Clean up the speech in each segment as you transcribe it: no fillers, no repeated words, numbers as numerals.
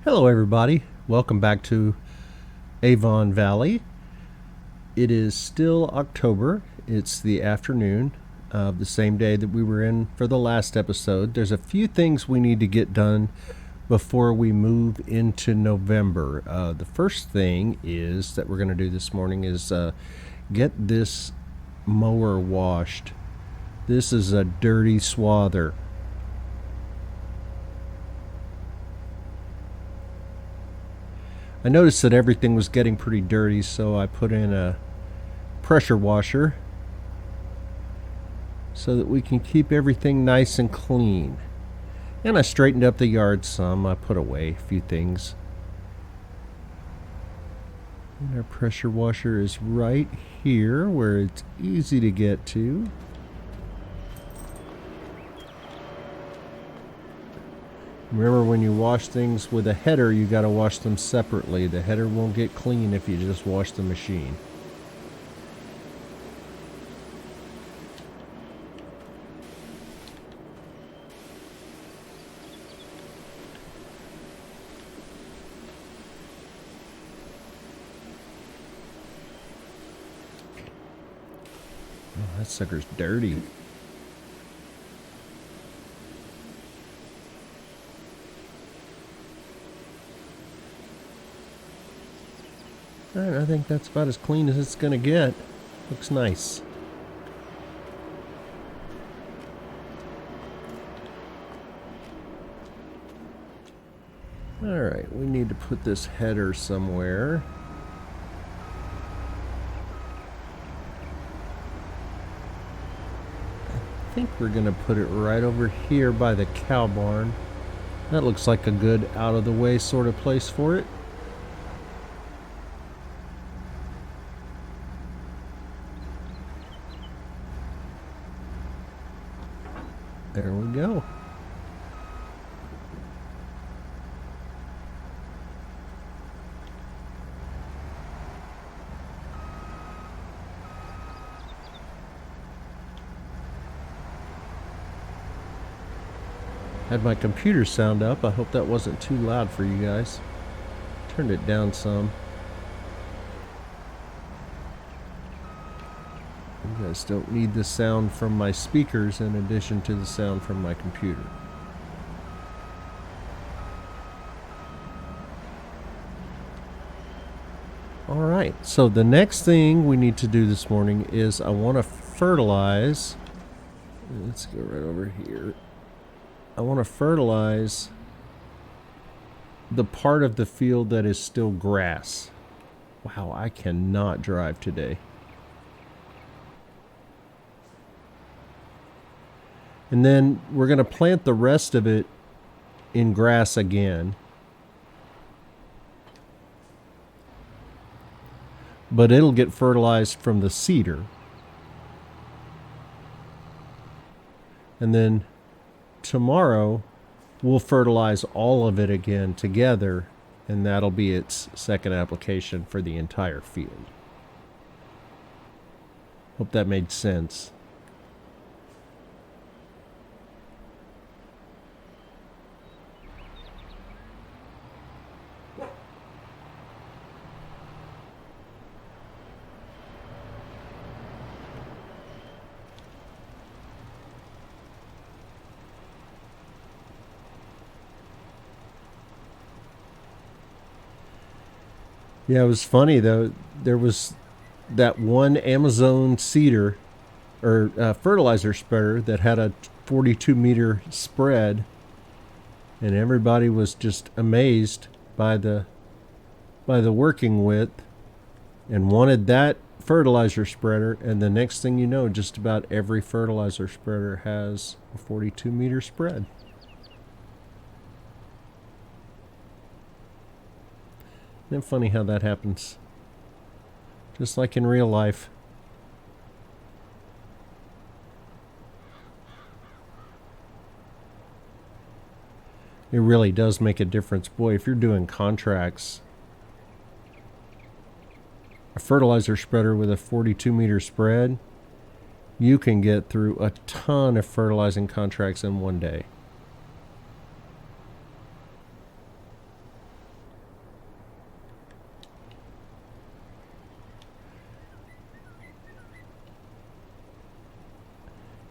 Hello everybody, welcome back to Avon Valley. It is still October. It's the afternoon of the same day that we were in for the last episode. There's a few things we need to get done before we move into November. The first thing is that we're going to do this morning is get this mower washed. This is a dirty swather. I noticed that everything was getting pretty dirty, so I put in a pressure washer so that we can keep everything nice and clean. And I straightened up the yard some. I put away a few things. And our pressure washer is right here where it's easy to get to. Remember, when you wash things with a header, you got to wash them separately. The header won't get clean if you just wash the machine. Oh, that sucker's dirty. Alright, I think that's about as clean as it's going to get. Looks nice. Alright, we need to put this header somewhere. I think we're going to put it right over here by the cow barn. That looks like a good out-of-the-way sort of place for it. There we go. Had my computer sound up. I hope that wasn't too loud for you guys. Turned it down some. You guys don't need the sound from my speakers in addition to the sound from my computer. Alright, so the next thing we need to do this morning is I want to fertilize. Let's go right over here. I want to fertilize the part of the field that is still grass. Wow, I cannot drive today. And then we're going to plant the rest of it in grass again. But it'll get fertilized from the cedar. And then tomorrow we'll fertilize all of it again together, and that'll be its second application for the entire field. Hope that made sense. Yeah, it was funny though. There was that one Amazon cedar or fertilizer spreader that had a 42-meter spread, and everybody was just amazed by the working width and wanted that fertilizer spreader. And the next thing you know, just about every fertilizer spreader has a 42-meter spread. Isn't it funny how that happens? Just like in real life. It really does make a difference. Boy, if you're doing contracts, a fertilizer spreader with a 42-meter spread, you can get through a ton of fertilizing contracts in one day.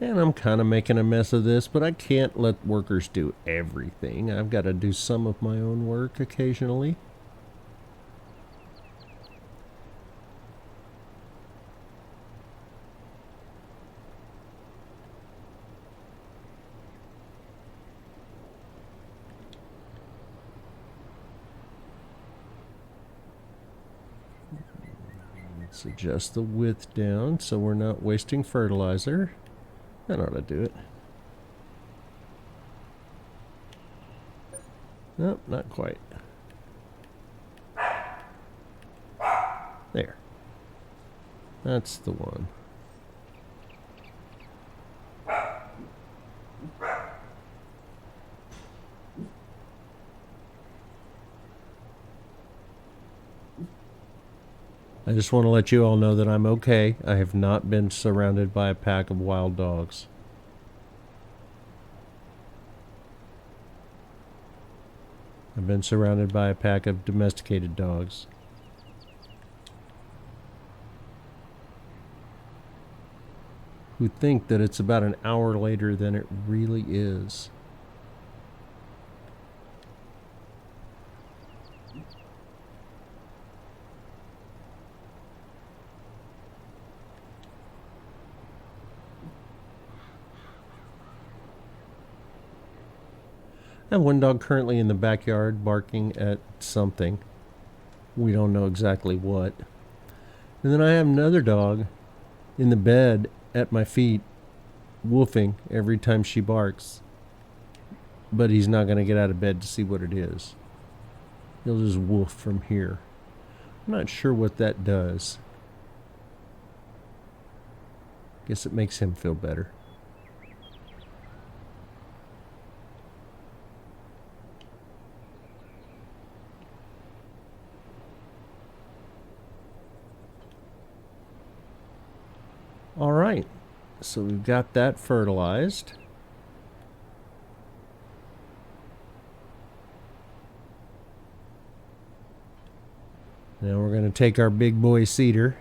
And I'm kind of making a mess of this, but I can't let workers do everything. I've got to do some of my own work occasionally. Let's adjust the width down so we're not wasting fertilizer. That ought to do it. Nope, not quite. There. That's the one. I just want to let you all know that I'm okay. I have not been surrounded by a pack of wild dogs. I've been surrounded by a pack of domesticated dogs. Who think that it's about an hour later than it really is. I have one dog currently in the backyard barking at something. We don't know exactly what. And then I have another dog in the bed at my feet woofing every time she barks. But he's not going to get out of bed to see what it is. He'll just woof from here. I'm not sure what that does. Guess it makes him feel better. All right, so we've got that fertilized. Now we're going to take our big boy seeder.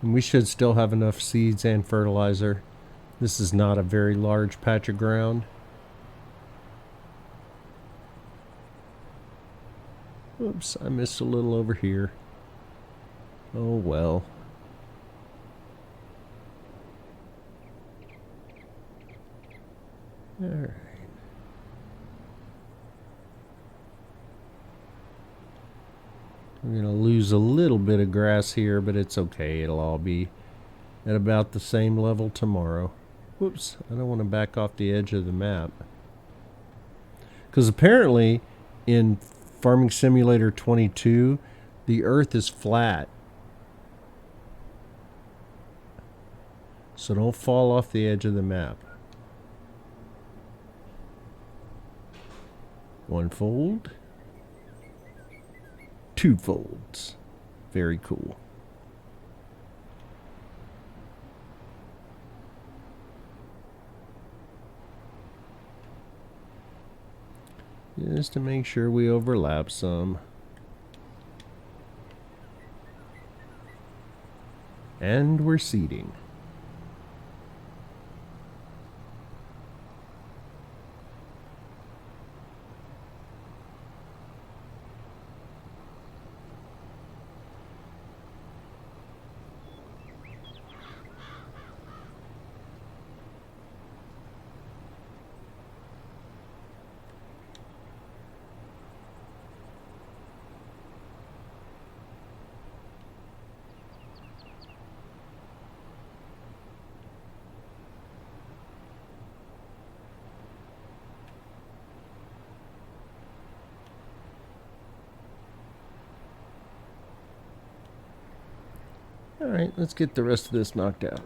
And we should still have enough seeds and fertilizer. This is not a very large patch of ground. Oops, I missed a little over here. Oh well. All right. We're going to lose a little bit of grass here, but it's okay. It'll all be at about the same level tomorrow. Whoops, I don't want to back off the edge of the map. Because apparently in Farming Simulator 22, the earth is flat. So don't fall off the edge of the map. One fold. Two folds. Very cool. Just to make sure we overlap some. And we're seeding. Alright, let's get the rest of this knocked out.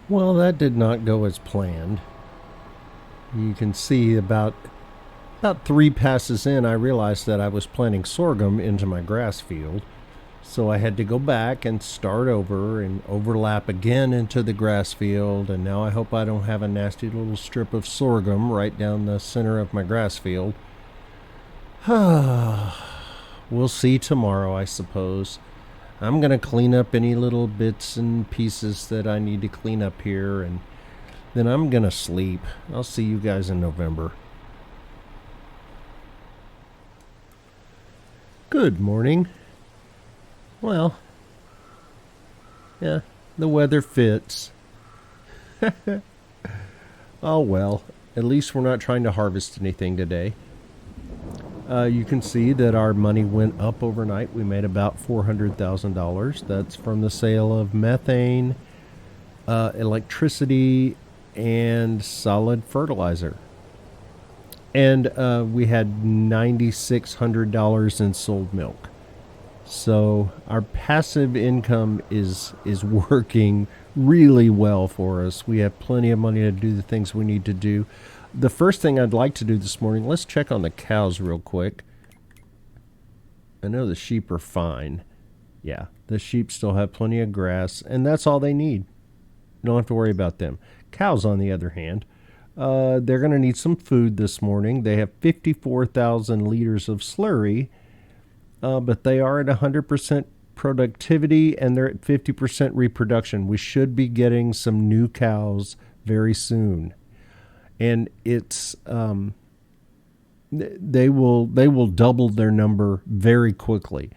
Well, that did not go as planned. You can see about 3 passes in, I realized that I was planting sorghum into my grass field. So I had to go back and start over and overlap again into the grass field. And now I hope I don't have a nasty little strip of sorghum right down the center of my grass field. We'll see tomorrow, I suppose. I'm going to clean up any little bits and pieces that I need to clean up here, and then I'm going to sleep. I'll see you guys in November. Good morning. Well, yeah, the weather fits. Oh well, at least we're not trying to harvest anything today. You can see that our money went up overnight. We made about $400,000. That's from the sale of methane, electricity, and solid fertilizer. And we had $9,600 in sold milk. So our passive income is working really well for us. We have plenty of money to do the things we need to do. The first thing I'd like to do this morning, let's check on the cows real quick. I know the sheep are fine. Yeah, the sheep still have plenty of grass, and that's all they need. You don't have to worry about them. Cows, on the other hand, they're going to need some food this morning. They have 54,000 liters of slurry, but they are at 100% productivity, and they're at 50% reproduction. We should be getting some new cows very soon. And it's they will double their number very quickly.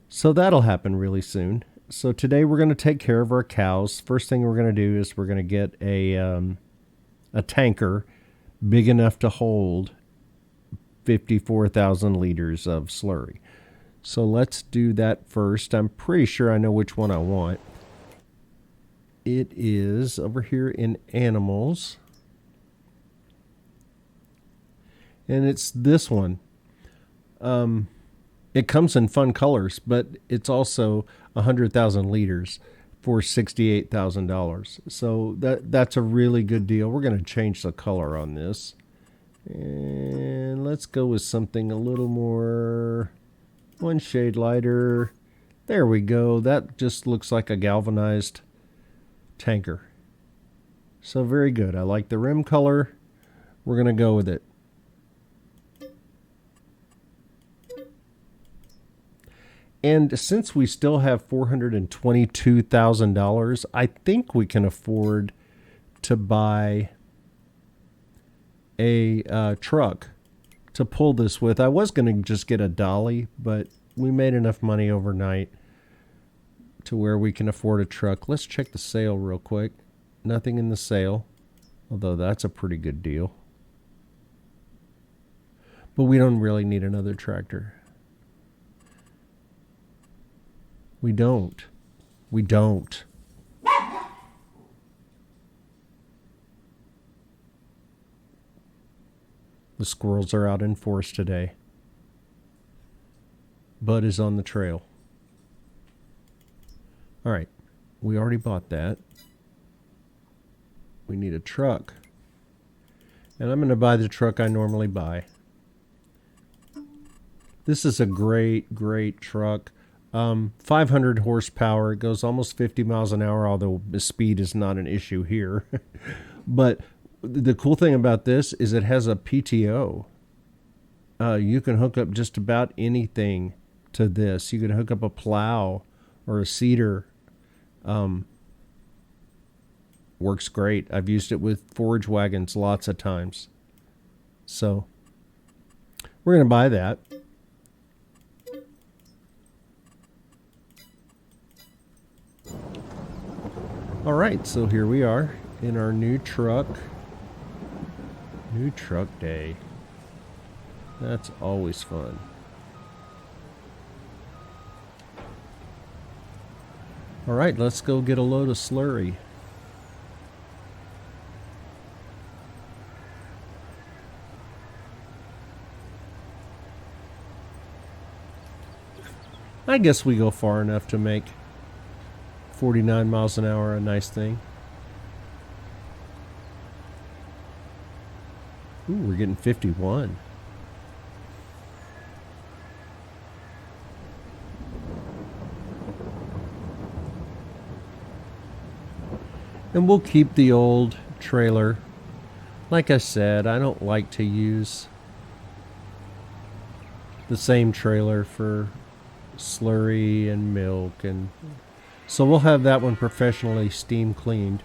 So that'll happen really soon. So today we're going to take care of our cows. First thing we're going to do is we're going to get a tanker big enough to hold 54,000 liters of slurry. So let's do that first. I'm pretty sure I know which one I want. It is over here in animals. And it's this one. It comes in fun colors, but it's also 100,000 liters for $68,000. So that's a really good deal. We're going to change the color on this. And let's go with something a little more, one shade lighter. There we go. That just looks like a galvanized tanker. So very good. I like the rim color. We're going to go with it. And since we still have $422,000, I think we can afford to buy a truck to pull this with. I was going to just get a dolly, but we made enough money overnight to where we can afford a truck. Let's check the sale real quick. Nothing in the sale, although that's a pretty good deal. But we don't really need another tractor. We don't. We don't. The squirrels are out in force today. Bud is on the trail. All right. We already bought that. We need a truck. And I'm going to buy the truck I normally buy. This is a great, great truck. 500 horsepower. It goes almost 50 miles an hour, although the speed is not an issue here. But the cool thing about this is it has a PTO. You can hook up just about anything to this. You can hook up a plow or a seeder. Works great. I've used it with forage wagons lots of times. So we're going to buy that. All right, so here we are in our new truck. New truck day. That's always fun. All right, let's go get a load of slurry. I guess we go far enough to make 49 miles an hour a nice thing. Ooh, we're getting 51. And we'll keep the old trailer. Like I said, I don't like to use the same trailer for slurry and milk, and so we'll have that one professionally steam cleaned,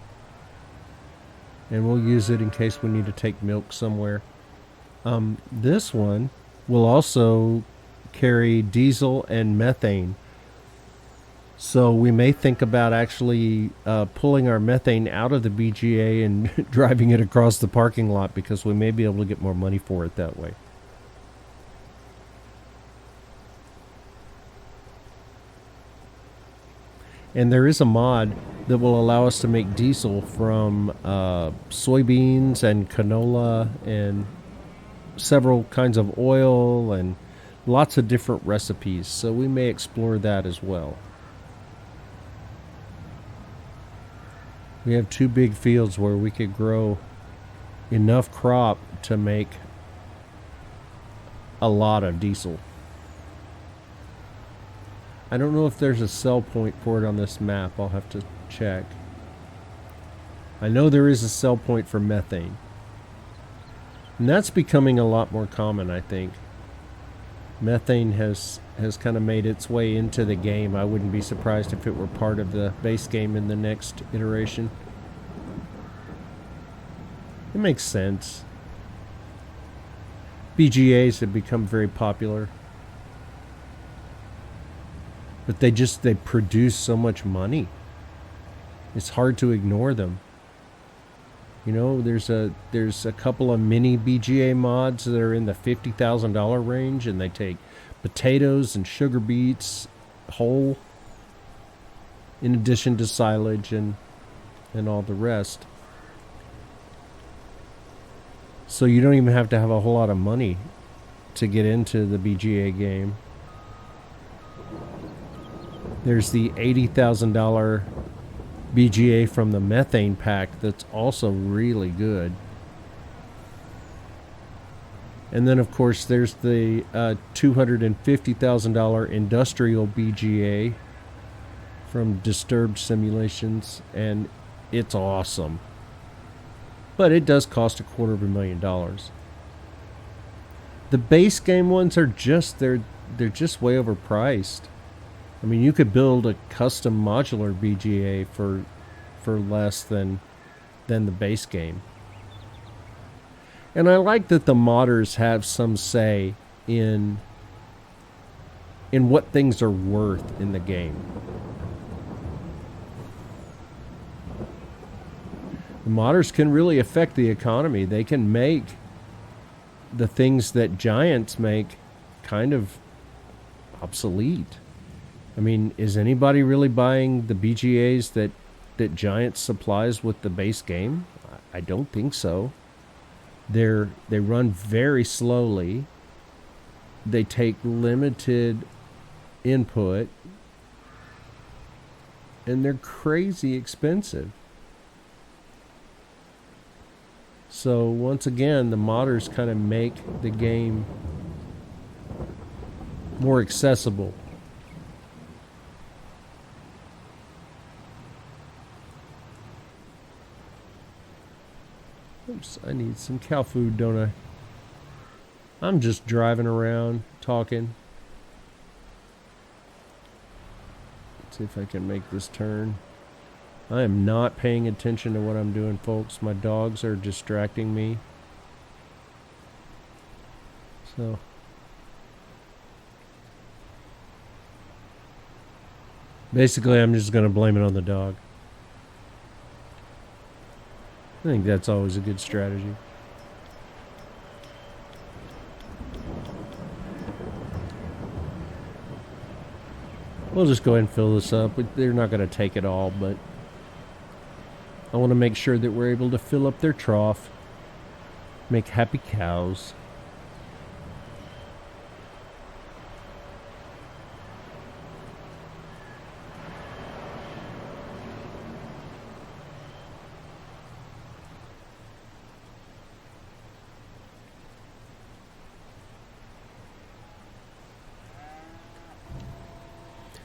and we'll use it in case we need to take milk somewhere. This one will also carry diesel and methane, so we may think about actually pulling our methane out of the BGA and driving it across the parking lot, because we may be able to get more money for it that way. And there is a mod that will allow us to make diesel from soybeans and canola and several kinds of oil and lots of different recipes. So we may explore that as well. We have 2 big fields where we could grow enough crop to make a lot of diesel. I don't know if there's a sell point for it on this map. I'll have to check. I know there is a sell point for methane. And that's becoming a lot more common, I think. Methane has kind of made its way into the game. I wouldn't be surprised if it were part of the base game in the next iteration. It makes sense. BGAs have become very popular. But they produce so much money. It's hard to ignore them. You know, there's a couple of mini BGA mods that are in the $50,000 range, and they take potatoes and sugar beets whole, in addition to silage and all the rest. So you don't even have to have a whole lot of money to get into the BGA game. There's the $80,000 BGA from the methane pack that's also really good. And then, of course, there's the $250,000 industrial BGA from Disturbed Simulations, and it's awesome. But it does cost $250,000. The base game ones are they're just way overpriced. I mean, you could build a custom modular BGA for less than the base game. And I like that the modders have some say in what things are worth in the game. The modders can really affect the economy. They can make the things that giants make kind of obsolete. I mean, is anybody really buying the BGAs that Giants supplies with the base game? I don't think so. They run very slowly. They take limited input, and they're crazy expensive. So once again, the modders kind of make the game more accessible. Oops, I need some cow food, don't I? I'm just driving around, talking. Let's see if I can make this turn. I am not paying attention to what I'm doing, folks. My dogs are distracting me. So basically, I'm just going to blame it on the dog. I think that's always a good strategy. We'll just go ahead and fill this up. They're not going to take it all, but I want to make sure that we're able to fill up their trough, make happy cows.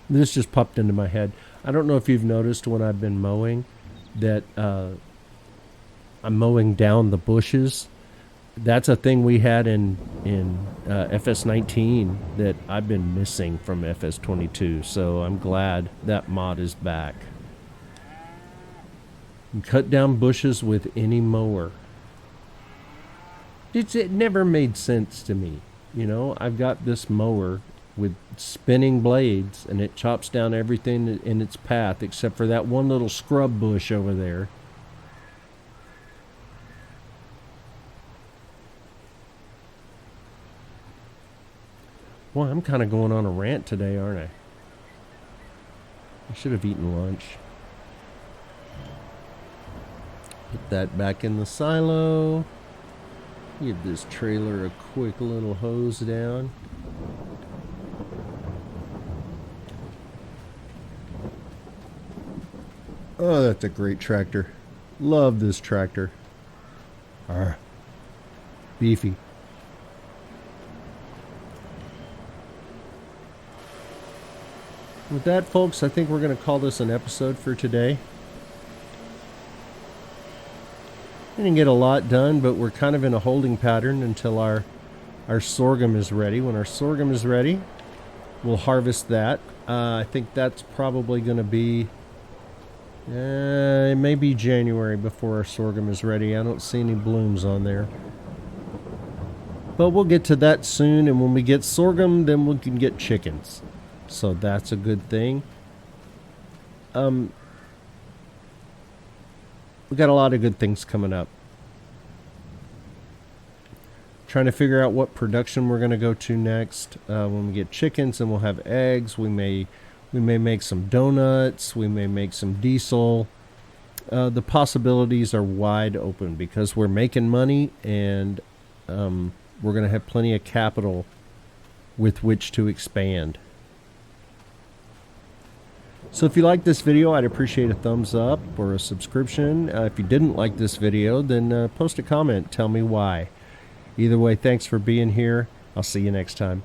This just popped into my head. I don't know if you've noticed when I've been mowing that I'm mowing down the bushes. That's a thing we had in FS19 that I've been missing from FS22. So I'm glad that mod is back. You cut down bushes with any mower. It never made sense to me. You know, I've got this mower with spinning blades, and it chops down everything in its path except for that one little scrub bush over there. Well, I'm kind of going on a rant today, aren't I? I should have eaten lunch. Put that back in the silo. Give this trailer a quick little hose down. Oh, that's a great tractor. Love this tractor. Arr. Beefy. With that, folks, I think we're going to call this an episode for today. I didn't get a lot done, but we're kind of in a holding pattern until our sorghum is ready. When our sorghum is ready, we'll harvest that. I think that's probably going to be it may be January before our sorghum is ready. I don't see any blooms on there. But we'll get to that soon, and when we get sorghum, then we can get chickens. So that's a good thing. We got a lot of good things coming up. Trying to figure out what production we're going to go to next. When we get chickens, and we'll have eggs. We may make some donuts. We may make some diesel. The possibilities are wide open because we're making money, and we're going to have plenty of capital with which to expand. So if you like this video, I'd appreciate a thumbs up or a subscription. If you didn't like this video, then post a comment. Tell me why. Either way, thanks for being here. I'll see you next time.